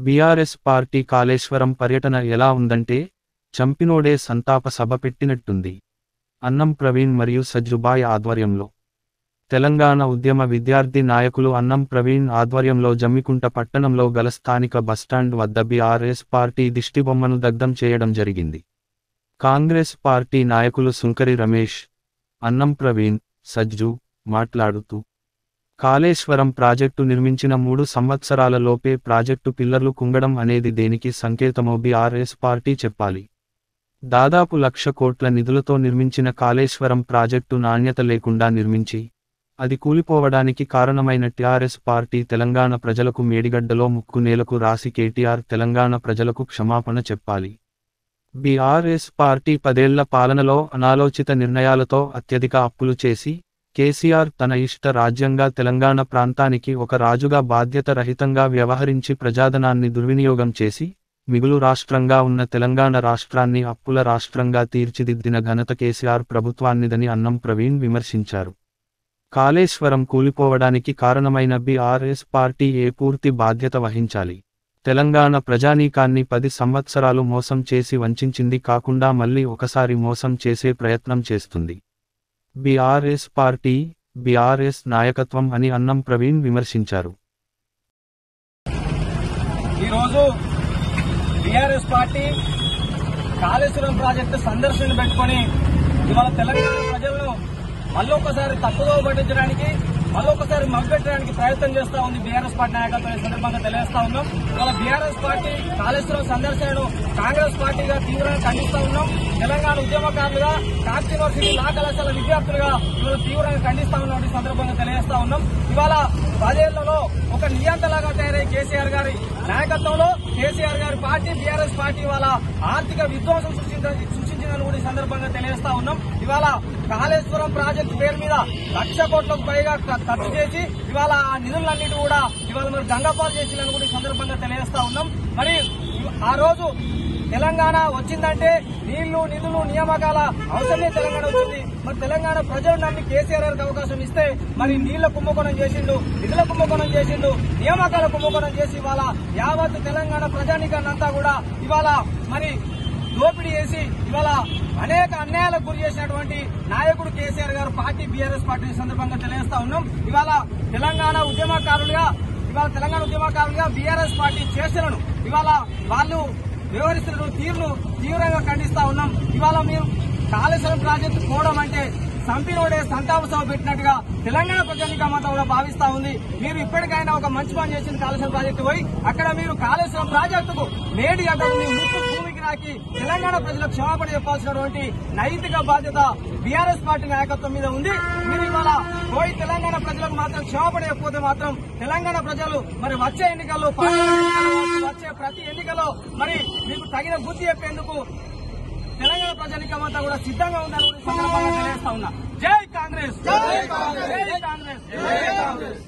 BRS party Kaleshwaram పర్యటన ఎలా ఉందంటే, చంపినోడే సంతాప సభ పెట్టినట్టుంది. అన్నం ప్రవీణ్ మరియు సజ్జుబాయ్ ఆధ్వర్యంలో తెలంగాణ ఉద్యమ విద్యార్థి నాయకులు అన్నం ప్రవీణ్ ఆధ్వర్యంలో జమ్మికుంట పట్టణంలో గల స్థానిక బస్టాండ్ వద్ద బీఆర్ఎస్ పార్టీ దిష్టిబొమ్మను దగ్ధం చేయడం జరిగింది. కాంగ్రెస్ పార్టీ నాయకులు సుంకరి రమేష్, అన్నం ప్రవీణ్, సజ్జు మాట్లాడుతూ, కాళేశ్వరం ప్రాజెక్టు నిర్మించిన 3 సంవత్సరాల లోపే ప్రాజెక్టు పిల్లర్లు కుంగడం అనేది దేనికి సంకేతమో బీఆర్ఎస్ పార్టీ చెప్పాలి. దాదాపు 1,00,000 కోట్ల నిధులతో నిర్మించిన కాళేశ్వరం ప్రాజెక్టు నాణ్యత లేకుండా నిర్మించి, అది కూలిపోవడానికి కారణమైన టీఆర్ఎస్ పార్టీ తెలంగాణ ప్రజలకు మేడిగడ్డలో ముక్కు నేలకు రాసి కేటీఆర్ తెలంగాణ ప్రజలకు క్షమాపణ చెప్పాలి. బీఆర్ఎస్ పార్టీ 10 ఏళ్ల పాలనలో అనాలోచిత నిర్ణయాలతో అత్యధిక అప్పులు చేసి, కేసీఆర్ తన ఇష్ట రాజ్యంగా తెలంగాణ ప్రాంతానికి ఒక రాజుగా బాధ్యత రహితంగా వ్యవహరించి ప్రజాధనాన్ని దుర్వినియోగం చేసి, మిగులు రాష్ట్రంగా ఉన్న తెలంగాణ రాష్ట్రాన్ని అప్పుల రాష్ట్రంగా తీర్చిదిద్దిన ఘనత కేసీఆర్ ప్రభుత్వాన్నిదని అన్నం ప్రవీణ్ విమర్శించారు. కాళేశ్వరం కూలిపోవడానికి కారణమైన బీఆర్ఎస్ పార్టీ పూర్తి బాధ్యత వహించాలి. తెలంగాణ ప్రజానీకాన్ని 10 సంవత్సరాలు మోసం చేసి వంచింది కాకుండా మళ్ళీ ఒకసారి మోసం చేసే ప్రయత్నం చేస్తుంది బీఆర్ఎస్ పార్టీ, బీఆర్ఎస్ నాయకత్వం అని అన్నం ప్రవీణ్ విమర్శించారు. ఈరోజు బీఆర్ఎస్ పార్టీ కాళేశ్వరం ప్రాజెక్టు సందర్శన పెట్టుకుని ఇవాళ తెలంగాణ ప్రజలను మళ్ళొకసారి తప్పుదో పట్టించడానికి, మళ్ళొకసారి మభ్యపెట్టడానికి ప్రయత్నం చేస్తా ఉంది బీఆర్ఎస్ పార్టీ నాయకత్వం. ఈ సందర్భంగా తెలియజేస్తా ఉన్నాం. ఇవాళ బీఆర్ఎస్ పార్టీ కాళేశ్వరం సందర్శనను కాంగ్రెస్ పార్టీగా తీవ్రంగా ఖండిస్తా ఉన్నాం. తెలంగాణ ఉద్యమకారులుగా, కాస్ట్ యూనివర్సిటీ లా కళాశాల విద్యార్థులుగా ఇవాళ తీవ్రంగా ఖండిస్తా ఉన్నాం. ఈ సందర్భంగా తెలియజేస్తా ఉన్నాం. ఇవాళ 10 ఏళ్లలో ఒక నియంతలాగా తయారై కేసీఆర్ గారి నాయకత్వంలో కేసీఆర్ గారి పార్టీ బీఆర్ఎస్ పార్టీ ఇవాళ ఆర్థిక విధ్వంసం సృష్టించిందని కూడా ఈ సందర్భంగా తెలియజేస్తా ఉన్నాం. ఇవాళ కాళేశ్వరం ప్రాజెక్టు పేరు మీద 1,00,000 కోట్లకు పైగా ఖర్చు చేసి ఇవాళ ఆ నిధులన్నిటి కూడా ఇవాళ మరి గంగపాలు చేసిందని కూడా ఈ సందర్భంగా తెలియజేస్తా ఉన్నాం. మరి ఆ రోజు తెలంగాణ వచ్చిందంటే నీళ్లు, నిధులు, నియామకాల అవసరమే తెలంగాణ వచ్చింది. మరి తెలంగాణ ప్రజలు నమ్మి కేసీఆర్ గారికి అవకాశం ఇస్తే మరి నీళ్ల కుంభకోణం చేసిండు, నిధుల కుంభకోణం చేసిండు, నియామకాల కుంభకోణం చేసి ఇవాళ యావత్ తెలంగాణ ప్రజానీకాన్నంతా కూడా ఇవాళ మరి దోపిడీ చేసి ఇవాళ అనేక అన్యాయాలకు గురి చేసినటువంటి నాయకుడు కేసీఆర్ గారు పార్టీ బీఆర్ఎస్ పార్టీ సందర్భంగా తెలియజేస్తా ఉన్నాం. ఇవాళ తెలంగాణ ఉద్యమకారులుగా బీఆర్ఎస్ పార్టీ చేష్టలను ఇవాళ వాళ్ళు వ్యవహరిస్తున్న తీరును తీవ్రంగా ఖండిస్తా ఉన్నాం. ఇవాళ మీరు కాళేశ్వరం ప్రాజెక్టు పోవడం అంటే సంపినోడే సంతాప సభ పెట్టినట్టుగా తెలంగాణ ప్రజానీకమంతా కూడా భావిస్తా ఉంది. మీరు ఇప్పటికైనా ఒక మంచి పని చేసింది కాళేశ్వరం ప్రాజెక్టు పోయి అక్కడ మీరు కాళేశ్వరం ప్రాజెక్టుకు మేడి గడ్డలు మీ ముక్కు భూమికి రాకి తెలంగాణ ప్రజలకు క్షమాపణ చెప్పాల్సినటువంటి నైతిక బాధ్యత బీఆర్ఎస్ పార్టీ నాయకత్వం మీద ఉంది. మీరు ఇవాళ పోయి తెలంగాణ ప్రజలకు మాత్రం క్షమాపణ చెప్పకపోతే మాత్రం తెలంగాణ ప్రజలు మరి వచ్చే ఎన్నికల్లో వచ్చే ప్రతి ఎన్నికల్లో మరి మీకు తగిన బుద్ధి చెప్పేందుకు తెలంగాణ ప్రజానీకమంతా కూడా సిద్ధంగా ఉందని సందర్భంగా తెలియజేస్తా ఉన్నా. జై కాంగ్రెస్, జై కాంగ్రెస్, జై కాంగ్రెస్, జై కాంగ్రెస్.